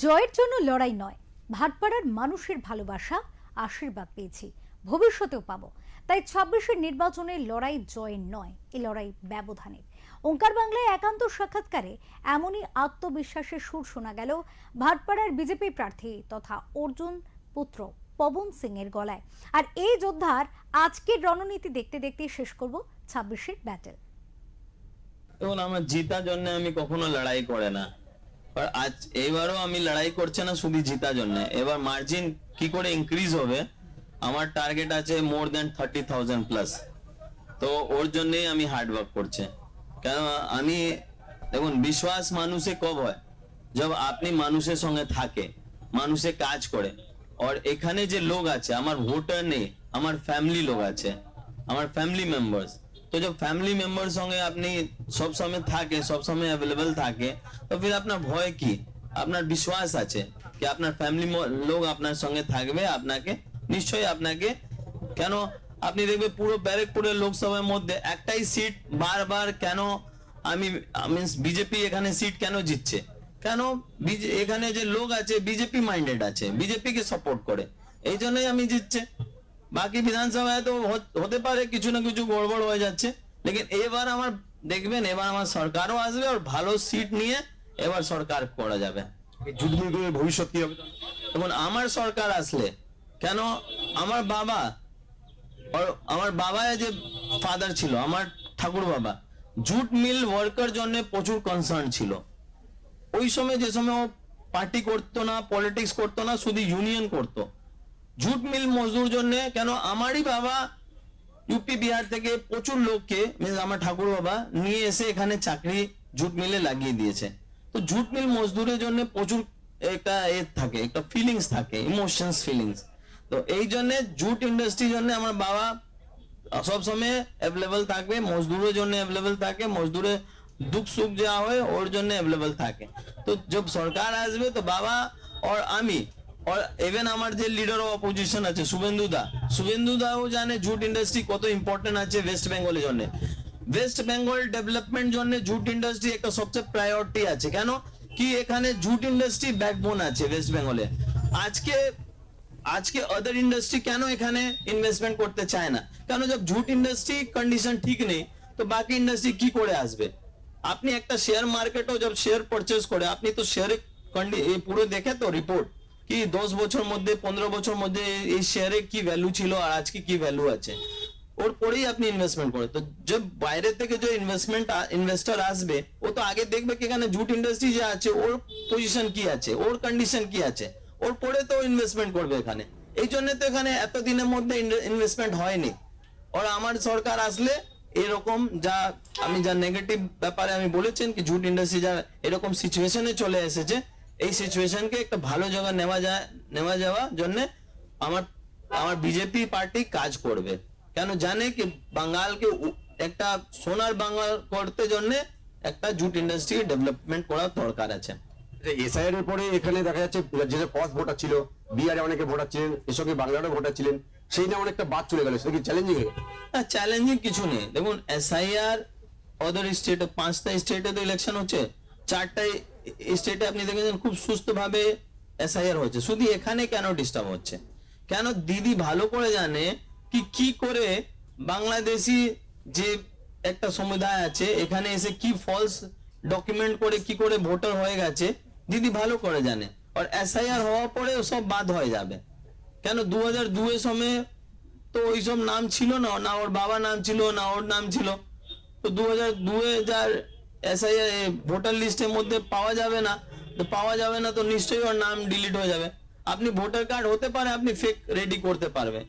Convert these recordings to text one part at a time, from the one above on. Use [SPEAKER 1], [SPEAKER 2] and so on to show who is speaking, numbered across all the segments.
[SPEAKER 1] জয়ের জন্য লড়াই নয়, ভাটপাড়ার মানুষের ভালোবাসা আশীর্বাদ পেয়েছি, ভবিষ্যতেও পাবো। তাই 26-এর নির্বাচনের লড়াই জয়ের নয়, এই লড়াই ব্যবধানের। ওঙ্কার বাংলায় একান্ত সাক্ষাৎকারে এমনই আত্মবিশ্বাসের সুর শোনা গেল ভাটপাড়ার বিজেপি প্রার্থী তথা অর্জুন পুত্র পবন সিং এর গলায়। আর এই যোদ্ধার আজকের রণনীতি দেখতে দেখতে শেষ করব 26-এর ব্যাটেল।
[SPEAKER 2] এখন আমার জিতার জন্য আমি কখনো লড়াই করে না, আর আজ এবারও আমি লড়াই করছে না শুধু জিতার জন্য। এবার মার্জিন কি করে ইনক্রিজ হবে, আমার টার্গেট আছে মোর দেন 30,000 প্লাস। তো ওর জন্যই আমি হার্ড ওয়ার্ক করছে। কেন আমি দেখুন, বিশ্বাস মানুষে কব হয় যখন আপনি মানুষের সঙ্গে থাকে, মানুষে কাজ করে। আর এখানে যে লোক আছে আমার ভোটার নেই, আমার ফ্যামিলি লোক আছে, আমার ফ্যামিলি মেম্বার্স। তো जब फैमिली मेंबर সঙ্গে আপনি সব সময় থাকে, সব সময় अवेलेबल থাকে, তো फिर আপনার ভয় কি? আপনার বিশ্বাস আছে কি আপনার ফ্যামিলি লোক আপনার সঙ্গে থাকবে, আপনাকে নিশ্চয়ই আপনাকে। কেন আপনি দেখবে পুরো ব্যারাকপুরের লোকসভার মধ্যে একটাই সিট বারবার কেন আমি বিজেপি এখানে সিট কেন জিতছে? কেন এখানে যে লোক আছে বিজেপি মাইন্ডেড আছে, বিজেপি কে সাপোর্ট করে, এই জন্যই আমি জিতছে। বাকি বিধানসভায় তো হতে পারে কিছু না কিছু গড়বড় হয়ে যাচ্ছে, লেকিন এবার আমার দেখবেন এবার আমার সরকারও আসবে আর ভালো সিট নিয়ে এবার সরকার করা যাবে।
[SPEAKER 3] যুদ্ধের ভবিষ্যৎ কি হবে?
[SPEAKER 2] এখন আমার সরকার আসলে কেন আমার বাবা যে ফাদার ছিল, আমার ঠাকুর বাবা জুট মিল ওয়ার্কার জন্য প্রচুর কনসার্ন ছিল। ওই সময় যে সময় ও পার্টি করতো না, পলিটিক্স করতো না, শুধু ইউনিয়ন করতো। জুট মিল মজদুর জন্য কেন আমারই বাবা ইউপি বিহার থেকে প্রচুর লোককে, আমার ঠাকুর বাবা নিয়ে এসে এখানে চাকরি জুট মিলে লাগিয়ে দিয়েছে। তো জুট মিল মজদুরের জন্য প্রচুর একটা থাকে, একটা ফিলিংস থাকে, ইমোশনস ফিলিংস। তো এই জন্য জুট ইন্ডাস্ট্রির জন্য আমার বাবা সব সময় অ্যাভেলেবল থাকবে, মজদুরের জন্য অ্যাভেলেবল থাকে, মজদুরের দুঃখ সুখ যা হয় ওর জন্য অ্যাভেলেবল থাকে। তো যখন সরকার আসবে তো বাবা আর আমি और इवन আমার যে লিডার অফ অপোজিশন আছে শুভেন্দু দাও জানে জুট ইন্ডাস্ট্রি কত ইম্পর্টেন্ট আছে ওয়েস্ট বেঙ্গলের জন্য। ওয়েস্ট বেঙ্গল ডেভেলপমেন্ট জন্য জুট ইন্ডাস্ট্রি একটা সবচেয়ে প্রায়োরিটি আছে। কেন কি এখানে জুট ইন্ডাস্ট্রি ব্যাকবোন আছে ওয়েস্ট বেঙ্গলে। আজকে আদার ইন্ডাস্ট্রি কেন এখানে ইনভেস্টমেন্ট করতে চায় না? কেন जब জুট ইন্ডাস্ট্রি কন্ডিশন ঠিক নেই তো বাকি ইন্ডাস্ট্রি কি করে আসবে? আপনি একটা শেয়ার মার্কেটও जब শেয়ার পারচেজ করে আপনি তো শেয়ারে পুরো দেখে তো রিপোর্ট কি 10 বছর মধ্যে 15 বছর মধ্যে এই শেয়ারে কি ভ্যালু ছিল আর আজকে কি ভ্যালু আছে, ওর পরেই আপনি ইনভেস্টমেন্ট করে। তো जब বাইরে থেকে যে ইনভেস্টর আসবে ও তো আগে দেখবে কি এখানে জুট ইন্ডাস্ট্রি যে আছে ওর পজিশন কি আছে, ওর কন্ডিশন কি আছে, ওর পরে তো ইনভেস্টমেন্ট করবে এখানে। এই জন্য তো এখানে এত দিনের মধ্যে ইনভেস্টমেন্ট হয়নি। আর আমার সরকার আসলে এরকম যা নেগেটিভ ব্যাপারে আমি বলেছেন কি জুট ইন্ডাস্ট্রি যা এরকম সিচুয়েশনে চলে এসেছে, এই সিচুয়েশনকে একটা ভালো জায়গা নেওয়া যাওয়ার জন্য আমার বিজেপি পার্টি কাজ করবে। কেন জানে কি বাঙালকে একটা সোনার বাংলা করতে জন্য একটা জুট ইন্ডাস্ট্রি ডেভেলপমেন্ট করার দরকার আছে।
[SPEAKER 3] এসআইআর এর পরে এখানে দেখা যাচ্ছে যে পথ ভোটার ছিল, বিহারে অনেকে ভোটার ছিলেন, এর সঙ্গে বাংলাদেশেও ভোটার ছিলেন, সেই না অনেকটা বাদ চলে গেল, সেটা কি চ্যালেঞ্জিং?
[SPEAKER 2] না, চ্যালেঞ্জিং কিছু নেই। দেখুন এসআইআর অদার স্টেটে 5টা স্টেটে তো ইলেকশন হচ্ছে, 4টা স্টেটে আপনি দেখেছেন খুব সুস্থভাবে এসআইআর হচ্ছে, শুধু এখানে কেন ডিস্টার্ব হচ্ছে? কেন দিদি ভালো করে জানে কি করে বাংলাদেশি যে একটা সমুদায় আছে এখানে এসে কি ফলস ডকুমেন্ট করে কি করে ভোটার হয়ে গেছে, দিদি ভালো করে জানে। আর এসআইআর হওয়ার পরে সব বাদ হয়ে যাবে। কেন 2002 এর সময় তো ওইসব নাম ছিল না, না ওর বাবা নাম ছিল না ওর নাম ছিল। তো 2002 এসআইআর ভোটার লিস্টের মধ্যে পাওয়া যাবে না, তো নিশ্চয়ই ওর নাম ডিলিট হয়ে যাবে। আপনি ভোটার কার্ড হতে পারে আপনি ফেক রেডি করতে পারবে,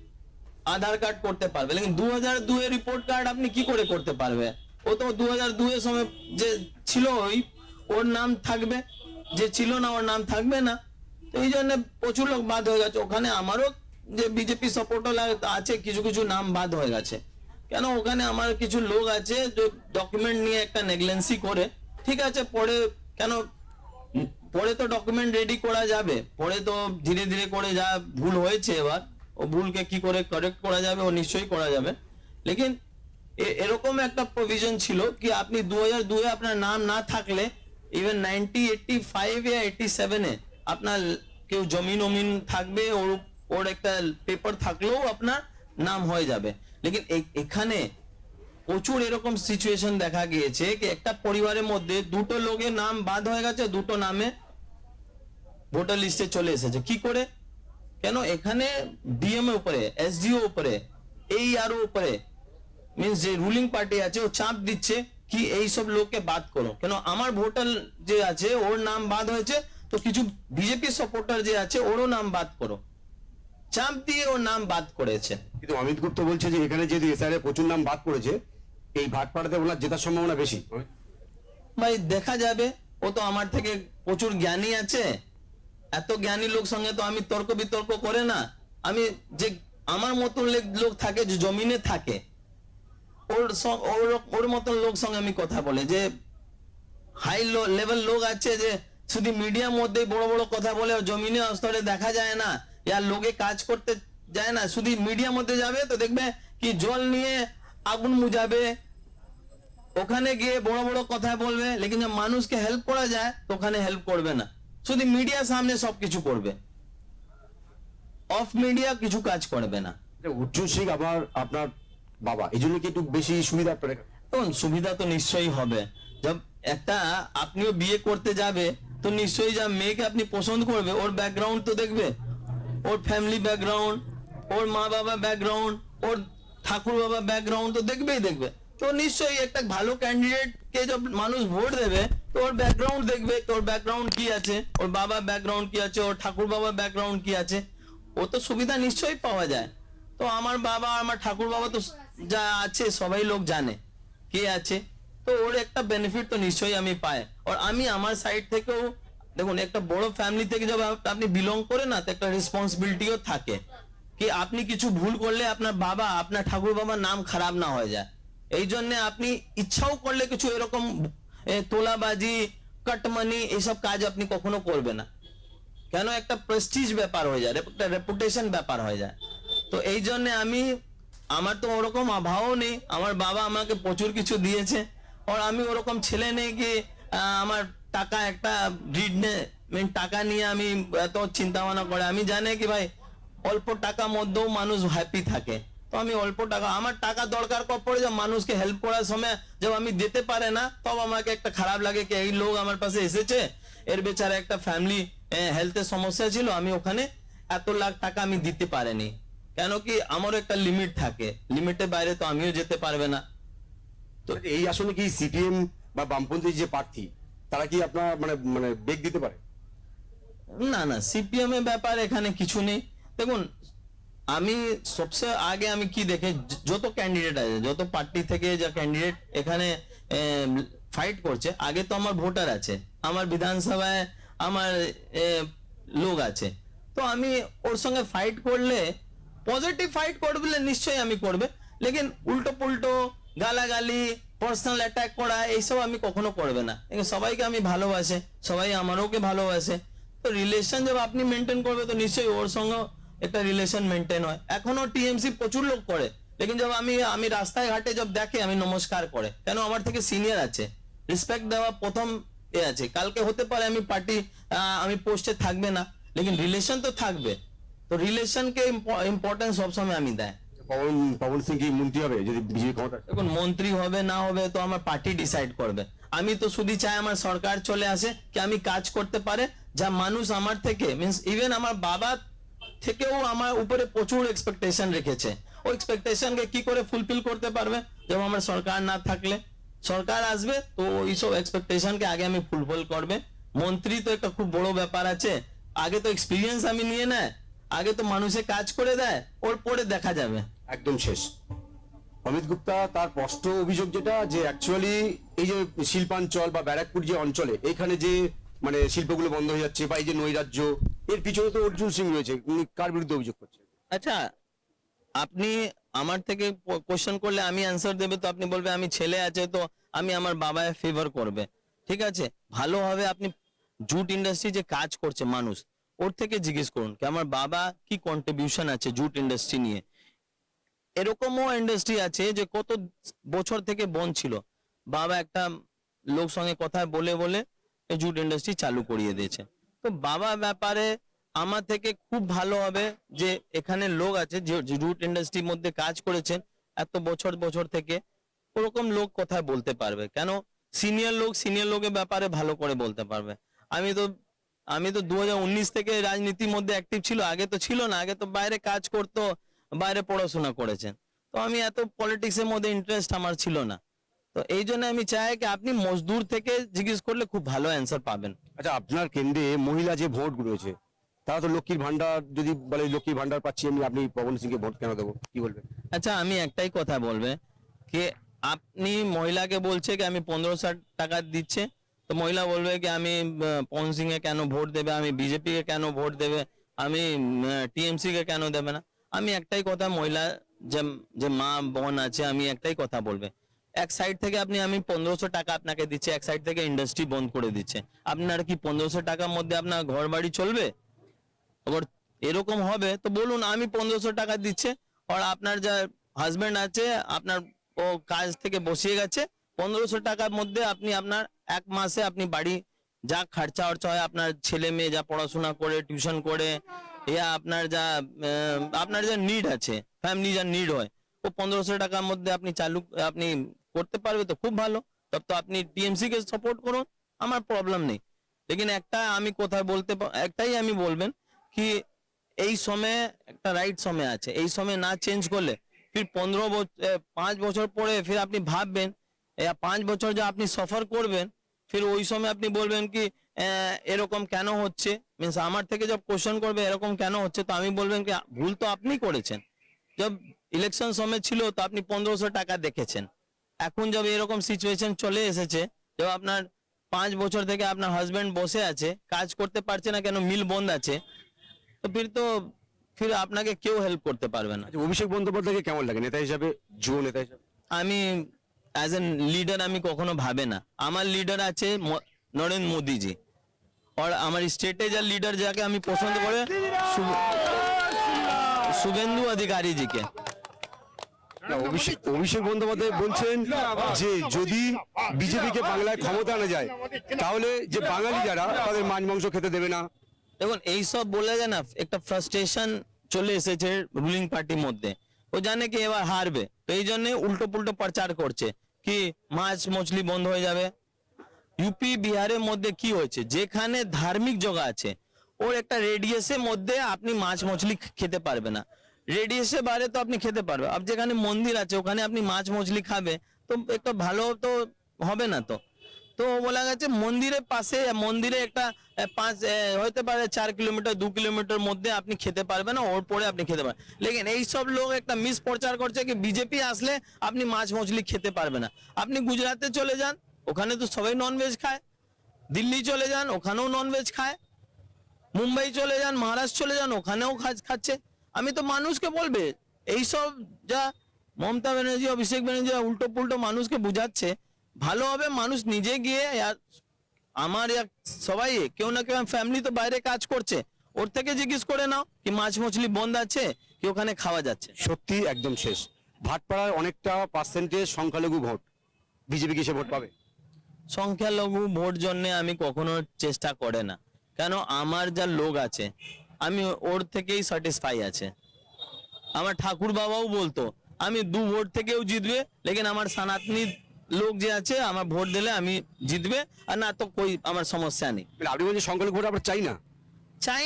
[SPEAKER 2] আধার কার্ড করতে পারবে, লেকিন 2002 এর রিপোর্ট কার্ড আপনি কি করে করতে পারবে? ও তো 2002 এর সময় যে ছিল ওর নাম থাকবে, যে ছিল না ওর নাম থাকবে না। তো এই জন্য প্রচুর লোক বাদ হয়ে গেছে। ওখানে আমারও যে বিজেপি সাপোর্টার আছে কিছু নাম বাদ হয়ে গেছে। কেন ওখানে আমার কিছু লোক আছে যে ডকুমেন্ট নিয়ে একটা নেগলেন্সি করে, ঠিক আছে পরে তো ডকুমেন্ট রেডি করা যাবে, পরে তো ধীরে ধীরে করে যা ভুল হয়েছে এবার ও ভুলকে কি করে কারেক্ট করা যাবে ও নিশ্চয়ই করা যাবে। লেকিন এরকম একটা প্রভিশন ছিল কি আপনি 2002 আপনার নাম না থাকলে ইভেন 1985 या 87 আপনার কেউ জমিন অমিন থাকবে, ওর ওর একটা পেপার থাকলেও আপনার নাম হয়ে যাবে। লেকিন এখানে প্রচুর এরকম সিচুয়েশন দেখা গিয়েছে কি একটা পরিবারের মধ্যে দুটো লোকের নাম বাদ হয়ে গেছে, দুটো নামে ভোটার লিস্টে চলে এসেছে। কি করে? কেন? এখানে ডিএম এর উপরে, এসডিও উপরে, এই আরও উপরে মিন্স যে রুলিং পার্টি আছে ও চাপ দিচ্ছে কি এই সব লোককে বাদ করো। কেন? আমার ভোটার যে আছে ওর নাম বাদ হয়েছে, তো কিছু বিজেপি সাপোর্টার যে আছে ওরও নাম বাদ করো, চাপ দিয়ে ওর নাম বাদ করেছে।
[SPEAKER 3] কিন্তু অমিত গুপ্ত বলছে যে এখানে যেহেতু এসআইআর প্রচুর নাম বাদ পড়েছে, এই ভাটপাড়াতে ওনার জেতার সম্ভাবনা বেশি।
[SPEAKER 2] ভাই দেখা যাবে, ও তো আমার থেকে প্রচুর জ্ঞানী আছে, এত জ্ঞানী লোক সঙ্গে তো আমি তর্ক বিতর্ক করে না। আমি যে আমার মতন লোক থাকে, যে জমিনে থাকে, ওর মতন লোক সঙ্গে আমি কথা বলে, যে হাই লেভেল লোক আছে যে শুধু মিডিয়ার মধ্যে বড় বড় কথা বলে, জমিনে স্তরে দেখা যায় না, ইয়ার লোকে কাজ করতে যায় না, শুধু মিডিয়ার মধ্যে যাবে তো দেখবে কি জল নিয়ে আগুন মুজাবে, ওখানে গিয়ে বড় বড় কথা বলবে, লেকিন যে মানুষকে হেল্প করা যায় তো ওখানে হেল্প করবে না, শুধু মিডিয়ার সামনে সবকিছু করবে, অফ মিডিয়া কিছু কাজ করবে না।
[SPEAKER 3] উজ্জ্বল সিং আপনার বাবা, এই জন্য কি একটু বেশি সুবিধা আপনার?
[SPEAKER 2] তখন সুবিধা তো নিশ্চয়ই হবে। জব একটা আপনিও বিয়ে করতে যাবে তো নিশ্চয়ই যা মেয়েকে আপনি পছন্দ করবে ওর ব্যাকগ্রাউন্ড তো দেখবে, ওর ফ্যামিলি ব্যাকগ্রাউন্ড, ওর মা বাবা ব্যাকগ্রাউন্ড, ওর ঠাকুর বাবা ব্যাকগ্রাউন্ড তো দেখবেই দেখবে। তো নিশ্চয়ই একটা ভালো ক্যান্ডিডেট কে যখন মানুষ ভোট দেবে তো ওর ব্যাকগ্রাউন্ড দেখবে, তোর ব্যাকগ্রাউন্ড কি আছে, ওর বাবা ব্যাকগ্রাউন্ড কি আছে, ওর ঠাকুর বাবা ব্যাকগ্রাউন্ড কি আছে, ও তো সুবিধা নিশ্চয়ই পাওয়া যায়। তো আমার বাবা আমার ঠাকুর বাবা তো যা আছে সবাই লোক জানে কে আছে, তো ওর একটা বেনিফিট তো নিশ্চয়ই আমি পাই। আর আমি আমার সাইড থেকেও দেখুন, একটা বড় ফ্যামিলি থেকে যখন আপনি বিলং করে না, তো একটা রেসপন্সিবিলিটিও থাকে কি আপনি কিছু ভুল করলে আপনার বাবা আপনার ঠাকুর বাবার নাম খারাপ না হয়ে যায়। এই জন্য আপনি ইচ্ছাও করলে কিছু এরকম তোলাবাজি, কাটমানি এইসব কাজ আপনি কখনো করবে না। কেন? একটা প্রেস্টিজ ব্যাপার হয়ে যায়, একটা রেপুটেশন ব্যাপার হয়ে যায়। তো এই জন্য আমার তো ওরকম অভাবও নেই, আমার বাবা আমাকে প্রচুর কিছু দিয়েছে, আর আমি ওরকম ছেলে নেই কি আমার টাকা একটা টাকা নিয়ে আমি এত চিন্তা ভাবনা করে। আমি জানি কি ভাই অল্প টাকা মধ্যেও মানুষ হ্যাপি থাকে, তো আমি অল্প টাকা, আমার টাকা দরকার কব পড়ে যে মানুষকে হেল্প করার সময় যখন আমি দিতে পারে না তবে আমাকে একটা খারাপ লাগে কি এই লোক আমার পাশে এসেছে, এর বেচারা একটা ফ্যামিলি হেলথের সমস্যা ছিল, আমি ওখানে এত লাখ টাকা আমি দিতে পারিনি। কেন কি আমারও একটা লিমিট থাকে, লিমিটের বাইরে তো আমিও যেতে পারবে না।
[SPEAKER 3] তো এই আসলে কি সিপিএম বা বামপন্থী যে প্রার্থী তারা কি আপনার মানে মানে বেগ দিতে পারে?
[SPEAKER 2] না না, সিপিএম এর ব্যাপার এখানে কিছু নেই। দেখুন আমি সবচেয়ে আগে আমি কি দেখে, যত ক্যান্ডিডেট আছে, যত পার্টি থেকে যা ক্যান্ডিডেট এখানে ফাইট করছে, আগে তো আমার ভোটার আছে, আমার বিধানসভায় আমার লোক আছে, তো আমি ওর সঙ্গে ফাইট করলে পজিটিভ ফাইট করবে নিশ্চয়ই আমি করবে, লেকিন উল্টো পুল্টো গালাগালি পার্সোনাল অ্যাটাক করা এইসব আমি কখনো করবে না। সবাইকে আমি ভালোবাসে, সবাই আমারওকে ভালোবাসে, তো রিলেশন যখন আপনি মেনটেন করবে তো নিশ্চয়ই ওর সঙ্গে একটা রিলেশন মেনটেন হয়। এখনো টিএমসি প্রচুর লোক করে, লেকিন যখন আমি রাস্তায় ঘাটে যখন দেখে আমি নমস্কার করে, কেন আমার থেকে সিনিয়র আছে, রেসপেক্ট দেওয়া প্রথম আছে। কালকে হতে পারে আমি পার্টি আমি পোস্টে থাকবে না, লেকিন রিলেশন তো থাকবে, তো রিলেশনকে ইম্পর্টেন্স সবসময় আমি দেয়।
[SPEAKER 3] পবন সিং কি মন্ত্রী হবে যদি বিজেপি ক্ষমতা?
[SPEAKER 2] দেখুন মন্ত্রী হবে না হবে তো আমার পার্টি ডিসাইড করবে, আমি তো শুধু চাই আমার সরকার চলে আসে কি আমি কাজ করতে পারে, যা মানুষ আমার থেকে মিন্স ইভেন আমার বাবা থেকেও আমার উপরে প্রচুর এক্সপেকটেশন রেখেছে, ওই এক্সপেকটেশনকে কি করে ফুলফিল করতে পারবে যখন আমার সরকার না থাকলে। সরকার আসবে তো এইসব এক্সপেকটেশনকে আগে আমি ফুলফিল করবে। মন্ত্রী তো একটা খুব বড় ব্যাপার আছে, আগে তো এক্সপিরিয়েন্স আমি নিয়ে নেয়, আগে তো মানুষে কাজ করে দেয়, ওর পরে দেখা যাবে।
[SPEAKER 3] একদম শেষ, অমিত গুপ্তা তার স্পষ্ট অভিযোগ যেটা যে অ্যাকচুয়ালি এই যে শিল্পাঞ্চল বা ব্যারাকপুর যে অঞ্চলে এখানে যে মানে শিল্পগুলো বন্ধ হয়ে যাচ্ছে বা এই যে নৈরাজ্য, এর পিছনে তো অর্জুন সিং রয়েছে, উনি কার বিরুদ্ধে অভিযোগ করছেন?
[SPEAKER 2] আচ্ছা আপনি আমার থেকে কোশ্চেন করলে আমি অ্যান্সার দেবে, তো আপনি বলবে আমি ছেলে আছে তো আমি আমার বাবায় ফেভার করবে, ঠিক আছে ভালো হবে। আপনি জুট ইন্ডাস্ট্রি যে কাজ করছে মানুষ, ওর থেকে জিজ্ঞেস করুন কি আমার বাবা কি কন্ট্রিবিউশন আছে জুট ইন্ডাস্ট্রি নিয়ে। এরকমও ইন্ডাস্ট্রি আছে যে কত বছর থেকে বন্ধ ছিল, বাবা একটা লোক সঙ্গে কথা বলে বলে জুট ইন্ডাস্ট্রি চালু করিয়ে দিয়েছে। তো বাবা ব্যাপারে আমার থেকে খুব ভালো হবে যে এখানে লোক আছে যে রুট ইন্ডাস্ট্রির মধ্যে কাজ করেছেন এত বছর বছর থেকে, ওরকম লোক কোথায় বলতে পারবে? কেন সিনিয়র লোকের ব্যাপারে ভালো করে বলতে পারবে। আমি তো 2019 থেকে রাজনীতির মধ্যে অ্যাক্টিভ ছিল, আগে তো ছিল না, আগে তো বাইরে কাজ করতো, বাইরে পড়াশোনা করেছেন। তো আমি এত পলিটিক্সের মধ্যে ইন্টারেস্ট আমার ছিল না। তো এই জন্য আমি চাই কি আপনি মজদুর থেকে জিজ্ঞেস করলে খুব ভালো অ্যান্সার পাবেন।
[SPEAKER 3] আচ্ছা, আপনার কেন্দ্রে মহিলা যে ভোট রয়েছে তারা তো লক্ষ্মীর ভান্ডার, যদি বলে লক্ষ্মীর ভান্ডার পাচ্ছি আমি, আপনি পবন সিংকে ভোট কেন দেবো, কি বলবেন?
[SPEAKER 2] আচ্ছা, আমি একটাই কথা বলবে কি আপনি মহিলাকে বলছে কি আমি 1500 টাকা দিচ্ছে, তো মহিলা বলবে কি আমি পবন সিং এ কেন ভোট দেবে, আমি বিজেপি কে কেন ভোট দেবে, আমি টিএমসি কে কেন দেবে না। আমি একটাই কথা মহিলা যে মা বোন আছে, আমি একটাই কথা বলবে, এক সাইড থেকে আমি 1500 টাকা আপনাকে দিচ্ছে, এক সাইড থেকে ইন্ডাস্ট্রি বন্ধ করে দিচ্ছে, আপনার কি 1500 টাকার মধ্যে আপনার ঘর বাড়ি চলবে? আবার এরকম হবে তো বলুন আমি 1500 টাকা দিচ্ছে, আর আপনার যা হাজবেন্ড আছে আপনার ও কাজ থেকে বসিয়ে গেছে, 1500 টাকার মধ্যে আপনি আপনার এক মাসে আপনি বাড়ি যা খরচা অর্চা হয়, আপনার ছেলে মেয়ে যা পড়াশোনা করে টিউশন করে, ইয়া আপনার যা নিড আছে, ফ্যামিলি যা নিড হয়, ও 1500 টাকার মধ্যে আপনি করতে পারবে তো খুব ভালো। তব তো আপনি টিএমসি কে সাপোর্ট করুন, আমার প্রবলেম নেই। লেকিন একটাই আমি বলবেন কি এই সময় একটা রাইট সময় আছে, এই সময় না চেঞ্জ করলে ফির 5 বছর পরে ফির আপনি ভাববেন, 5 বছর যা আপনি সফর করবেন, ফির ওই সময় আপনি বলবেন কি এরকম কেন হচ্ছে, মিন্স আমার থেকে যখন কোশ্চেন করবে এরকম কেন হচ্ছে, তো আমি বলবেন কি ভুল তো আপনি করেছেন। जब ইলেকশন সময় ছিল তো আপনি 1500 টাকা দেখেছেন, এখন যখন এরকম সিচুয়েশন চলে এসেছে, যখন আপনার 5 বছর থেকে আপনার হাজবেন্ড বসে আছে, কাজ করতে পারছে না কেন, মিল বন্ধ আছে, তো ফির আপনাকে কেউ হেল্প করতে পারবে না।
[SPEAKER 3] আচ্ছা, অভিষেক বন্দ্যোপাধ্যায়কে কেমন লাগে নেতা হিসাবে, যুব নেতা হিসাবে?
[SPEAKER 2] আমি অ্যাজ এন লিডার আমি কখনো ভাবে না, আমার লিডার আছে নরেন্দ্র মোদীজি, আর আমার স্টেটে যা লিডার যাকে আমি পছন্দ করে শুভেন্দু অধিকারী জি কে।
[SPEAKER 3] না, অভিষেক বন্দ্যোপাধ্যায় বলছেন যে যদি বিজেপিকে বাংলায় ক্ষমতা আনা যায় তাহলে যে বাঙালি যারা তাদের মাছ মাংস খেতে দেবে না।
[SPEAKER 2] দেখুন এইসব বলে যায় না, একটা ফ্রাস্ট্রেশন চলে এসেছে রুলিং পার্টির মধ্যে, ও জানে কি এবার হারবে, তো এই জন্য উল্টো পুল্টো প্রচার করছে কি মাছ মছলি বন্ধ হয়ে যাবে। ইউপি বিহারের মধ্যে কি হয়েছে, যেখানে ধার্মিক জায়গা আছে ওর একটা রেডিয়াসের মধ্যে আপনি মাছ মছলি খেতে পারবে না, রেডিয়াসের বাইরে তো আপনি খেতে পারবে। আর যেখানে মন্দির আছে ওখানে আপনি মাছ মছলি খাবে তো একটা ভালো তো হবে না। তো বলা গেছে মন্দিরের পাশে, মন্দিরে একটা 5 হতে পারে 4 কিলোমিটার 2 কিলোমিটার মধ্যে আপনি খেতে পারবেন না, ওর পরে আপনি খেতে পারবেন। লেকিন এই সব লোক একটা মিস প্রচার করছে কি বিজেপি আসলে আপনি মাছ মছলি খেতে পারবে না। আপনি গুজরাটে চলে যান, ওখানে তো সবাই ননভেজ খায়, দিল্লি চলে যান ওখানেও ননভেজ খায়, মুম্বাই চলে যান, মহারাষ্ট্র চলে যান ওখানেও খাচ্ছে। আমি তো মানুষকে বলবে এইসব যা মমতা ব্যানার্জি অভিষেক ব্যানার্জি উল্টো পুল্টো মানুষকে বুঝাচ্ছে, ভালো হবে মানুষ নিজে গিয়ে আমার সবাই কেউ না কেউ ফ্যামিলি তো বাইরে কাজ করছে, ওর থেকে জিজ্ঞেস করে নাও কি মাছ মছলি বন্ধ আছে কি ওখানে খাওয়া যাচ্ছে।
[SPEAKER 3] সত্যি একদম শেষ, ভাটপাড়ার অনেকটা পার্সেন্টেজ সংখ্যালঘু ভোট, বিজেপি কি সে ভোট পাবে?
[SPEAKER 2] সংখ্যালঘু ভোট জন্য আমি কখনো চেষ্টা করে না, কেন আমার যা লোক আছে আমি ওর থেকেই স্যাটিসফাই আছে। আমার ঠাকুর বাবাও বলতো আমি 2 ভোট থেকেও জিতবে, লেকিন আমার সনাতনী লোক যে আছে আমার ভোট দিলে আমি জিতবে, আর না তো কই আমার সমস্যা নেই।
[SPEAKER 3] আপনি বলছেন সংখ্যালঘু ভোট আমরা চাই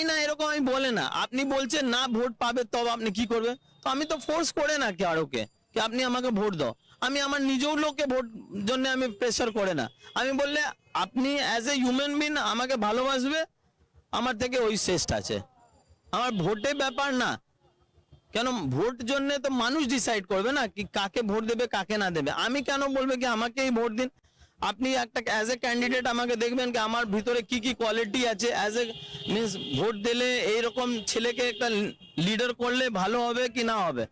[SPEAKER 3] না,
[SPEAKER 2] এরকম আমি বলে না। আপনি বলছেন না ভোট পাবে তবে আপনি কি করবে, তো আমি তো ফোর্স করে না কারোকে কি আপনি আমাকে ভোট দাও, আমি আমার নিজেও লোককে ভোট জন্য আমি প্রেসার করে না। আমি বললে আপনি অ্যাজ এ হিউম্যান বিং আমাকে ভালোবাসবে, আমার থেকে ওই শ্রেষ্ঠ আছে। আমার ভোটে ব্যাপার না, কেন ভোট জন্য তো মানুষ ডিসাইড করবে না কি কাকে ভোট দেবে কাকে না দেবে। আমি কেন বলবে কি আমাকেই ভোট দিন, আপনি একটা অ্যাজ এ ক্যান্ডিডেট আমাকে দেখবেন কি আমার ভিতরে কি কি কোয়ালিটি আছে, অ্যাজ এ মিন্স ভোট দিলে এইরকম ছেলেকে একটা লিডার করলে ভালো হবে কি না হবে,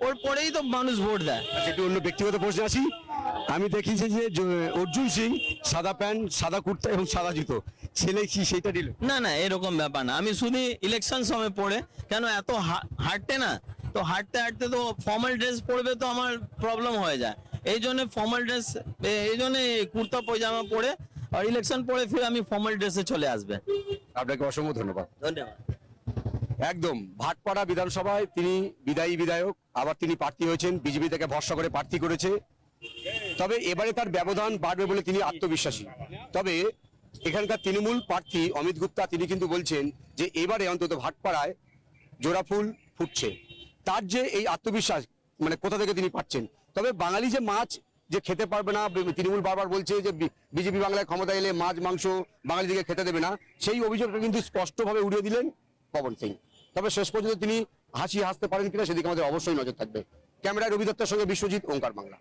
[SPEAKER 2] ওর পরেই তো মানুষ ভোট দেয়।
[SPEAKER 3] একটু অন্য ব্যক্তিগত প্রশ্নে আসি, আমি দেখেছি যে অর্জুন সিং সাদা প্যান্ট সাদা কুর্তা এবং সাদা জুতো, ছেলে কি সেইটা দিল?
[SPEAKER 2] না এরকম ব্যাপার না, আমি শুধু ইলেকশন সময় পড়ে কেন এত হাঁটতে না, তো হাঁটতে হাঁটতে তো ফর্মাল ড্রেস পরবে তো আমার প্রবলেম হয়ে যায়, এই জন্য ফর্মাল ড্রেস, এই জন্য কুর্তা পয়জামা পরে और इलेक्शन পরে फिर আমি ফর্মাল ড্রেসে চলে আসবে।
[SPEAKER 3] আপনাকে অসংখ্য ধন্যবাদ।
[SPEAKER 2] ধন্যবাদ।
[SPEAKER 3] একদম ভাটপাড়া বিধানসভায় তিনি বিদায়ী বিধায়ক, আবার তিনি প্রার্থী হয়েছেন, বিজেপি থেকে ভরসা করে প্রার্থী করেছে। তবে এবারে তার ব্যবধান বাড়বে বলে তিনি আত্মবিশ্বাসী। তবে এখানকার তৃণমূল প্রার্থী অমিত গুপ্তা তিনি কিন্তু বলছেন যে এবারে অন্তত ভাটপাড়ায় জোড়াফুল ফুটছে। তার যে এই আত্মবিশ্বাস মানে কোথা থেকে তিনি পাচ্ছেন। তবে বাঙালি যে মাছ যে খেতে পারবে না, তৃণমূল বারবার বলছে যে বিজেপি বাংলায় ক্ষমতা এলে মাছ মাংস বাঙালিদেরকে খেতে দেবে না, সেই অভিযোগটা কিন্তু স্পষ্টভাবে উড়িয়ে দিলেন পবন সিং। তবে শেষ পর্যন্ত তিনি হাসতে পারেন কিনা সেদিকে আমাদের অবশ্যই নজর থাকবে। ক্যামেরায় রবি দত্তের সঙ্গে বিশ্বজিৎ, ওঙ্কার বাংলা।